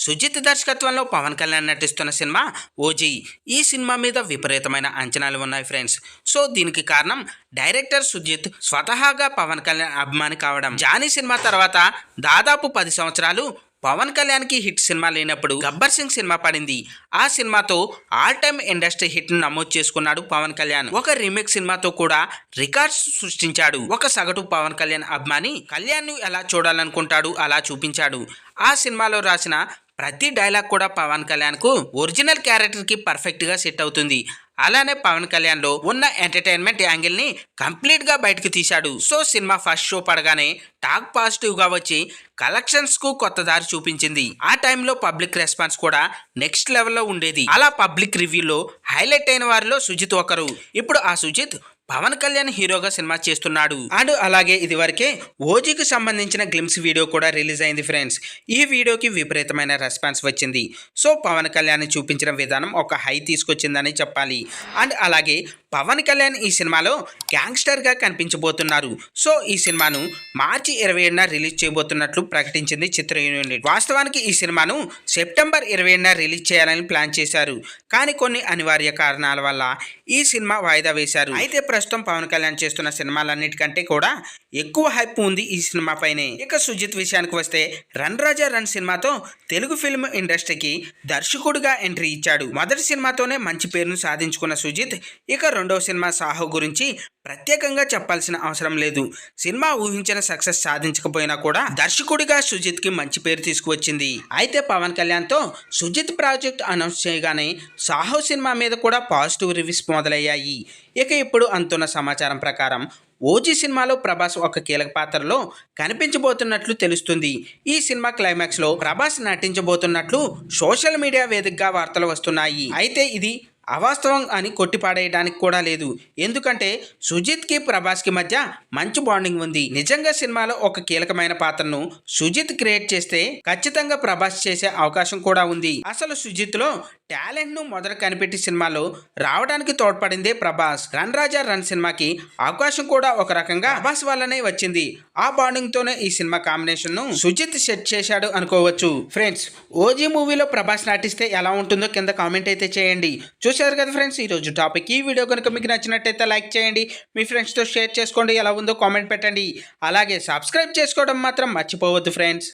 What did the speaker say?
సుజిత్ దర్శకత్వంలో పవన్ కళ్యాణ్ నటిస్తున్న cinema OG. ఈ సినిమా మీద విపరీతమైన అంచనాలు ఉన్నాయి ఫ్రెండ్స్. సో దీనికి కారణం డైరెక్టర్ సుజిత్ స్వతహాగా పవన్ కళ్యాణ్ అభిమాని కావడం. జానీ సినిమా తర్వాత దాదాపు 10 సంవత్సరాలు పవన్ కళ్యాణ్కి హిట్ సినిమా లేనప్పుడు గబ్బర్ సింగ్ సినిమా పడింది. ఆ సినిమాతో ఆల్ టైమ్ ఇండస్ట్రీ హిట్ ను నమోదు చేసుకున్నాడు పవన్ కళ్యాణ్. ఒక రీమేక్ సినిమాతో కూడా రికార్డ్స్ సృష్టించాడు. ఒక సగటు పవన్ కళ్యాణ్ అభిమాని కళ్యాణ్ ను ఎలా చూడాలనుకుంటాడు అలా చూపించాడు. ఆ సినిమాలో రాసిన ప్రతి డైలాగ్ కూడా పవన్ కళ్యాణ్ కు ఒరిజినల్ క్యారెక్టర్ కి పర్ఫెక్ట్ గా సెట్ అవుతుంది. అలానే పవన్ కళ్యాణ్ లో ఉన్న ఎంటర్టైన్మెంట్ యాంగిల్ ని కంప్లీట్ గా బయటకు తీశాడు. సో సినిమా ఫస్ట్ షో పడగానే టాక్ పాజిటివ్ గా వచ్చి కలెక్షన్స్ కు కొత్త దారి చూపించింది. ఆ టైంలో పబ్లిక్ రెస్పాన్స్ కూడా నెక్స్ట్ లెవెల్లో ఉండేది. అలా పబ్లిక్ రివ్యూలో హైలైట్ అయిన వారిలో సుజిత్ ఒకరు. ఇప్పుడు ఆ సుజిత్ పవన్ కళ్యాణ్ హీరోగా సినిమా చేస్తున్నాడు. అండ్ అలాగే ఇదివరకే ఓజీకి సంబంధించిన గ్లిమ్స్ వీడియో కూడా రిలీజ్ అయింది ఫ్రెండ్స్. ఈ వీడియోకి విపరీతమైన రెస్పాన్స్ వచ్చింది. సో పవన్ కళ్యాణ్ చూపించిన విధానం ఒక హై తీసుకొచ్చిందని చెప్పాలి. అండ్ అలాగే పవన్ కళ్యాణ్ ఈ సినిమాలో గ్యాంగ్స్టర్ గా కనిపించబోతున్నారు. సో ఈ సినిమాను మార్చి 27న రిలీజ్ చేయబోతున్నట్లు ప్రకటించింది చిత్ర యూనిట్. వాస్తవానికి ఈ సినిమాను సెప్టెంబర్ 27న రిలీజ్ చేయాలని ప్లాన్ చేశారు. కానీ కొన్ని అనివార్య కారణాల వల్ల ఈ సినిమా వాయిదా వేశారు. అయితే ప్రస్తుతం పవన్ కళ్యాణ్ చేస్తున్న సినిమాలన్నిటికంటే కూడా ఎక్కువ హైప్ ఉంది ఈ సినిమా పైనే. ఇక సుజిత్ విషయానికి వస్తే రన్ రాజా రన్ సినిమాతో తెలుగు ఫిల్మ్ ఇండస్ట్రీకి దర్శకుడిగా ఎంట్రీ ఇచ్చాడు. మొదటి సినిమాతోనే మంచి పేరును సాధించుకున్న సుజిత్ ఇక రెండవ సినిమా సాహో గురించి ప్రత్యేకంగా చెప్పాల్సిన అవసరం లేదు. సినిమా ఊహించిన సక్సెస్ సాధించకపోయినా కూడా దర్శకుడిగా సుజిత్ కి మంచి పేరు తీసుకువచ్చింది. అయితే పవన్ కళ్యాణ్ తో సుజిత్ ప్రాజెక్ట్ అనౌన్స్ చేయగానే సాహో సినిమా మీద కూడా పాజిటివ్ రివ్యూస్ మొదలయ్యాయి. ఇక ఇప్పుడు అందుతున్న సమాచారం ప్రకారం ఓజీ సినిమాలో ప్రభాస్ ఒక కీలక పాత్రలో కనిపించబోతున్నట్లు తెలుస్తుంది. ఈ సినిమా క్లైమాక్స్ లో ప్రభాస్ నటించబోతున్నట్లు సోషల్ మీడియా వేదికగా వార్తలు వస్తున్నాయి. అయితే ఇది అవాస్తవం అని కొట్టిపాడేయడానికి కూడా లేదు. ఎందుకంటే సుజిత్ కి ప్రభాస్ కి మధ్య మంచి బాండింగ్ ఉంది. నిజంగా సినిమాలో ఒక కీలకమైన పాత్రను సుజిత్ క్రియేట్ చేస్తే ఖచ్చితంగా ప్రభాస్ చేసే అవకాశం కూడా ఉంది. అసలు సుజిత్ లో టాలెంట్ ను మొదట కనిపెట్టి సినిమాలో రావడానికి తోడ్పడిందే ప్రభాస్. రన్ రాజా రన్ సినిమాకి అవకాశం కూడా ఒక రకంగా ప్రభాస్ వల్లనే వచ్చింది. ఆ బాండింగ్ తోనే ఈ సినిమా కాంబినేషన్ ను సుజిత్ సెట్ చేశాడు అనుకోవచ్చు. ఫ్రెండ్స్, ఓజీ మూవీలో ప్రభాస్ నటిస్తే ఎలా ఉంటుందో కింద కామెంట్ అయితే చేయండి. చూశారు కదా ఫ్రెండ్స్ ఈ రోజు టాపిక్. ఈ వీడియో కనుక మీకు నచ్చినట్టయితే లైక్ చేయండి, మీ ఫ్రెండ్స్తో షేర్ చేసుకోండి, ఎలా ఉందో కామెంట్ పెట్టండి. అలాగే సబ్స్క్రైబ్ చేసుకోవడం మాత్రం మర్చిపోవద్దు ఫ్రెండ్స్.